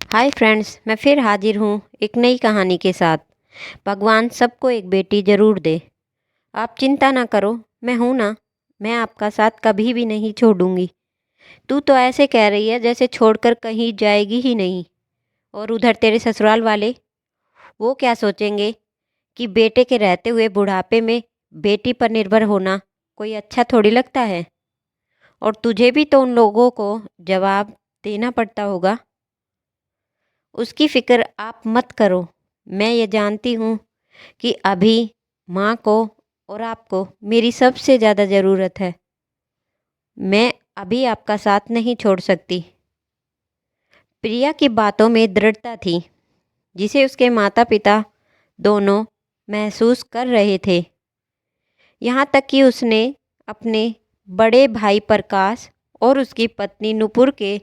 Hi friends, मैं फिर हाजिर हूँ एक नई कहानी के साथ। भगवान सबको एक बेटी ज़रूर दे। आप चिंता ना करो, मैं हूँ ना। मैं आपका साथ कभी भी नहीं छोड़ूंगी। तू तो ऐसे कह रही है जैसे छोड़कर कहीं जाएगी ही नहीं। और उधर तेरे ससुराल वाले, वो क्या सोचेंगे कि बेटे के रहते हुए बुढ़ापे में बेटी पर निर्भर होना कोई अच्छा थोड़ी लगता है। और तुझे भी तो उन लोगों को जवाब देना पड़ता होगा। उसकी फ़िक्र आप मत करो। मैं ये जानती हूँ कि अभी माँ को और आपको मेरी सबसे ज़्यादा ज़रूरत है। मैं अभी आपका साथ नहीं छोड़ सकती। प्रिया की बातों में दृढ़ता थी, जिसे उसके माता पिता दोनों महसूस कर रहे थे। यहाँ तक कि उसने अपने बड़े भाई प्रकाश और उसकी पत्नी नुपुर के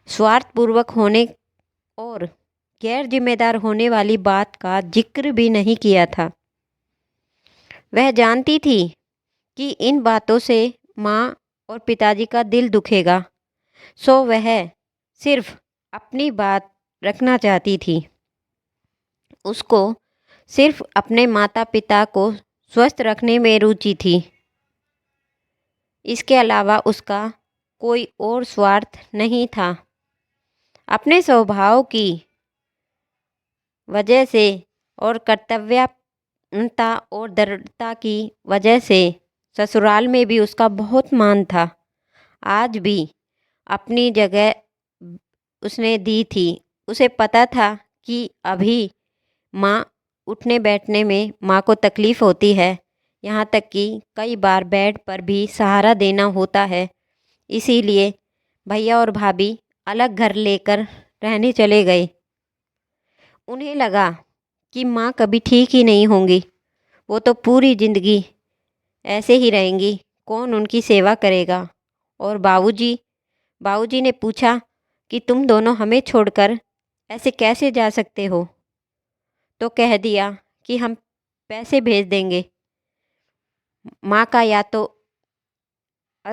स्वार्थपूर्वक होने और गैर जिम्मेदार होने वाली बात का जिक्र भी नहीं किया था। वह जानती थी कि इन बातों से माँ और पिताजी का दिल दुखेगा, सो वह सिर्फ अपनी बात रखना चाहती थी। उसको सिर्फ अपने माता पिता को स्वस्थ रखने में रुचि थी। इसके अलावा उसका कोई और स्वार्थ नहीं था। अपने स्वभाव की वजह से और कर्तव्यता और दृढ़ता की वजह से ससुराल में भी उसका बहुत मान था। आज भी अपनी जगह उसने दी थी। उसे पता था कि अभी माँ उठने बैठने में माँ को तकलीफ़ होती है, यहाँ तक कि कई बार बेड पर भी सहारा देना होता है। इसीलिए भैया और भाभी अलग घर लेकर रहने चले गए। उन्हें लगा कि माँ कभी ठीक ही नहीं होंगी। वो तो पूरी ज़िंदगी ऐसे ही रहेंगी, कौन उनकी सेवा करेगा। और बाबूजी बाबूजी ने पूछा कि तुम दोनों हमें छोड़कर ऐसे कैसे जा सकते हो। तो कह दिया कि हम पैसे भेज देंगे। माँ का या तो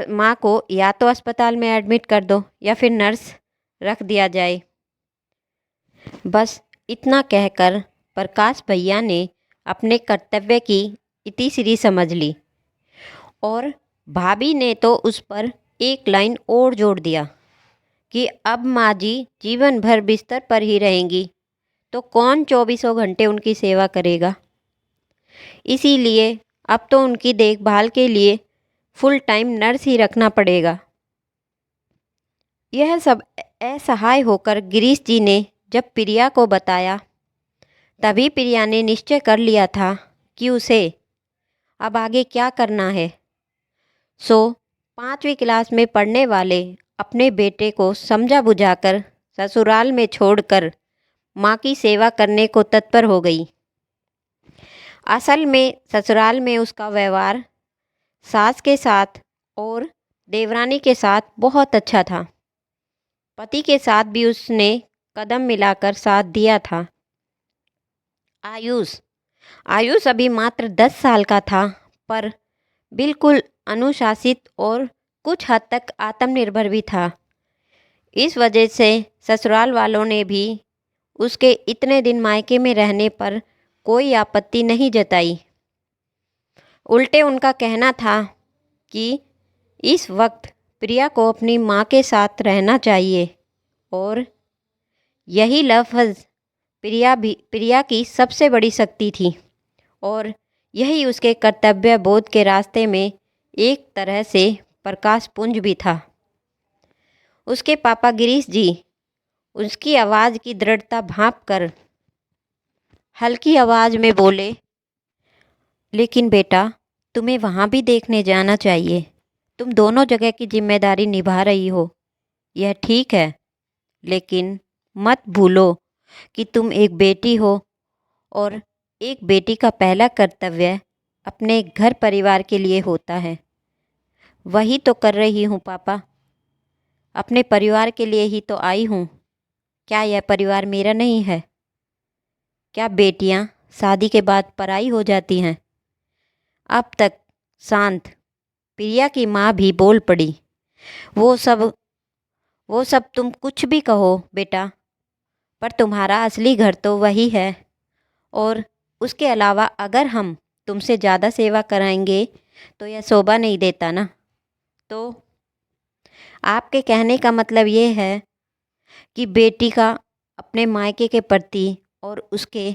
माँ को या तो अस्पताल में एडमिट कर दो या फिर नर्स रख दिया जाए। बस इतना कहकर प्रकाश भैया ने अपने कर्तव्य की इतीश्री समझ ली। और भाभी ने तो उस पर एक लाइन और जोड़ दिया कि अब माँ जी जीवन भर बिस्तर पर ही रहेंगी, तो कौन चौबीसों घंटे उनकी सेवा करेगा। इसीलिए अब तो उनकी देखभाल के लिए फुल टाइम नर्स ही रखना पड़ेगा। यह सब असहाय होकर गिरीश जी ने जब प्रिया को बताया, तभी प्रिया ने निश्चय कर लिया था कि उसे अब आगे क्या करना है। सो 5वीं क्लास में पढ़ने वाले अपने बेटे को समझा बुझाकर ससुराल में छोड़कर माँ की सेवा करने को तत्पर हो गई। असल में ससुराल में उसका व्यवहार सास के साथ और देवरानी के साथ बहुत अच्छा था। पति के साथ भी उसने कदम मिलाकर साथ दिया था। आयुष आयुष अभी मात्र 10 साल का था, पर बिल्कुल अनुशासित और कुछ हद तक आत्मनिर्भर भी था। इस वजह से ससुराल वालों ने भी उसके इतने दिन मायके में रहने पर कोई आपत्ति नहीं जताई। उल्टे उनका कहना था कि इस वक्त प्रिया को अपनी माँ के साथ रहना चाहिए। और यही लफ्ज़ प्रिया की सबसे बड़ी शक्ति थी। और यही उसके कर्तव्य बोध के रास्ते में एक तरह से प्रकाश पुंज भी था। उसके पापा गिरीश जी उसकी आवाज़ की दृढ़ता भांप कर हल्की आवाज़ में बोले, लेकिन बेटा, तुम्हें वहाँ भी देखने जाना चाहिए। तुम दोनों जगह की जिम्मेदारी निभा रही हो, यह ठीक है, लेकिन मत भूलो कि तुम एक बेटी हो और एक बेटी का पहला कर्तव्य अपने घर परिवार के लिए होता है। वही तो कर रही हूँ पापा, अपने परिवार के लिए ही तो आई हूँ। क्या यह परिवार मेरा नहीं है? क्या बेटियाँ शादी के बाद पराई हो जाती हैं? अब तक शांत प्रिया की माँ भी बोल पड़ी। वो सब वो सब तुम कुछ भी कहो बेटा, पर तुम्हारा असली घर तो वही है। और उसके अलावा अगर हम तुमसे ज़्यादा सेवा कराएंगे तो यह शोभा नहीं देता ना। तो आपके कहने का मतलब ये है कि बेटी का अपने मायके के प्रति और उसके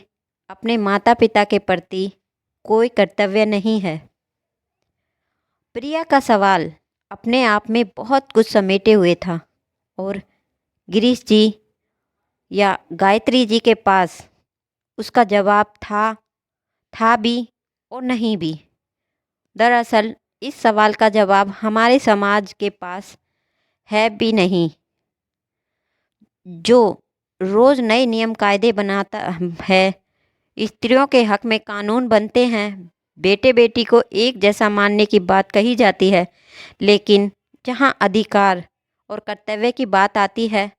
अपने माता पिता के प्रति कोई कर्तव्य नहीं है। प्रिया का सवाल अपने आप में बहुत कुछ समेटे हुए था और गिरीश जी या गायत्री जी के पास उसका जवाब था भी और नहीं भी। दरअसल इस सवाल का जवाब हमारे समाज के पास है भी नहीं, जो रोज़ नए नियम कायदे बनाता है। स्त्रियों के हक में कानून बनते हैं, बेटे बेटी को एक जैसा मानने की बात कही जाती है, लेकिन जहां अधिकार और कर्तव्य की बात आती है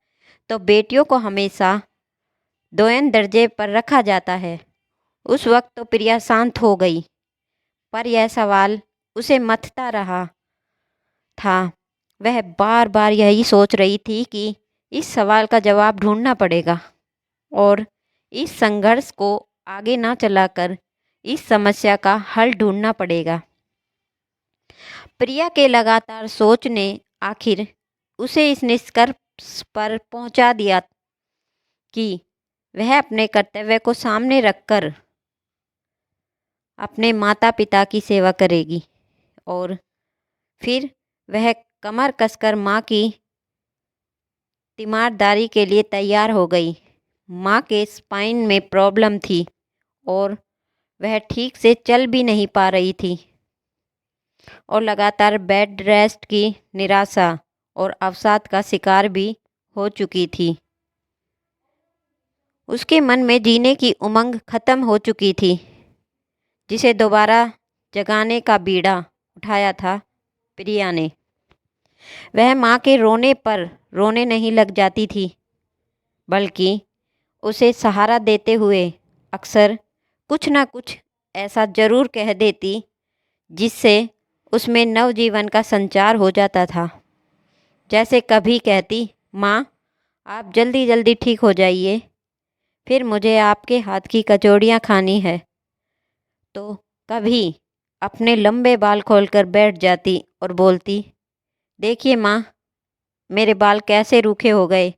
तो बेटियों को हमेशा दोयन दर्जे पर रखा जाता है। उस वक्त तो प्रिया शांत हो गई, पर यह सवाल उसे मथता रहा था। वह बार बार यही सोच रही थी कि इस सवाल का जवाब ढूंढना पड़ेगा और इस संघर्ष को आगे ना चलाकर इस समस्या का हल ढूंढना पड़ेगा। प्रिया के लगातार सोच ने आखिर उसे इस निष्कर्ष पर पहुंचा दिया कि वह अपने कर्तव्य को सामने रखकर अपने माता पिता की सेवा करेगी। और फिर वह कमर कसकर माँ की तीमारदारी के लिए तैयार हो गई। माँ के स्पाइन में प्रॉब्लम थी और वह ठीक से चल भी नहीं पा रही थी और लगातार बेड रेस्ट की निराशा और अवसाद का शिकार भी हो चुकी थी। उसके मन में जीने की उमंग खत्म हो चुकी थी, जिसे दोबारा जगाने का बीड़ा उठाया था प्रिया ने। वह माँ के रोने पर रोने नहीं लग जाती थी, बल्कि उसे सहारा देते हुए अक्सर कुछ ना कुछ ऐसा ज़रूर कह देती जिससे उसमें नवजीवन का संचार हो जाता था। जैसे कभी कहती, माँ आप जल्दी जल्दी ठीक हो जाइए, फिर मुझे आपके हाथ की कचौड़ियाँ खानी है। तो कभी अपने लंबे बाल खोलकर बैठ जाती और बोलती, देखिए माँ मेरे बाल कैसे रूखे हो गए,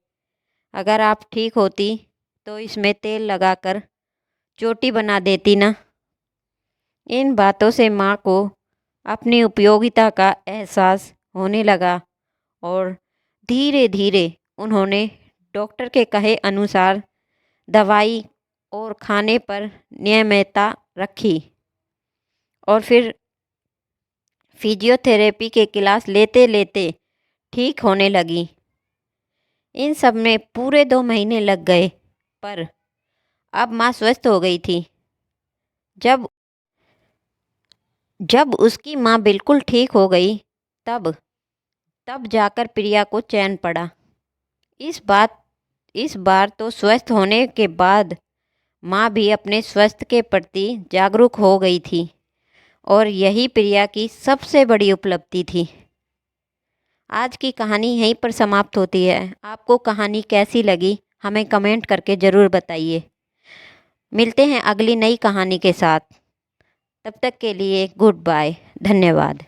अगर आप ठीक होती तो इसमें तेल लगाकर चोटी बना देती ना। इन बातों से माँ को अपनी उपयोगिता का एहसास होने लगा और धीरे धीरे उन्होंने डॉक्टर के कहे अनुसार दवाई और खाने पर नियमितता रखी और फिर फिजियोथेरेपी के क्लास लेते लेते ठीक होने लगी। इन सब में पूरे 2 महीने लग गए, पर अब माँ स्वस्थ हो गई थी। जब जब उसकी माँ बिल्कुल ठीक हो गई, तब तब जाकर प्रिया को चैन पड़ा। इस बार तो स्वस्थ होने के बाद माँ भी अपने स्वास्थ्य के प्रति जागरूक हो गई थी और यही प्रिया की सबसे बड़ी उपलब्धि थी। आज की कहानी यहीं पर समाप्त होती है। आपको कहानी कैसी लगी हमें कमेंट करके ज़रूर बताइए। मिलते हैं अगली नई कहानी के साथ। तब तक के लिए गुड बाय, धन्यवाद।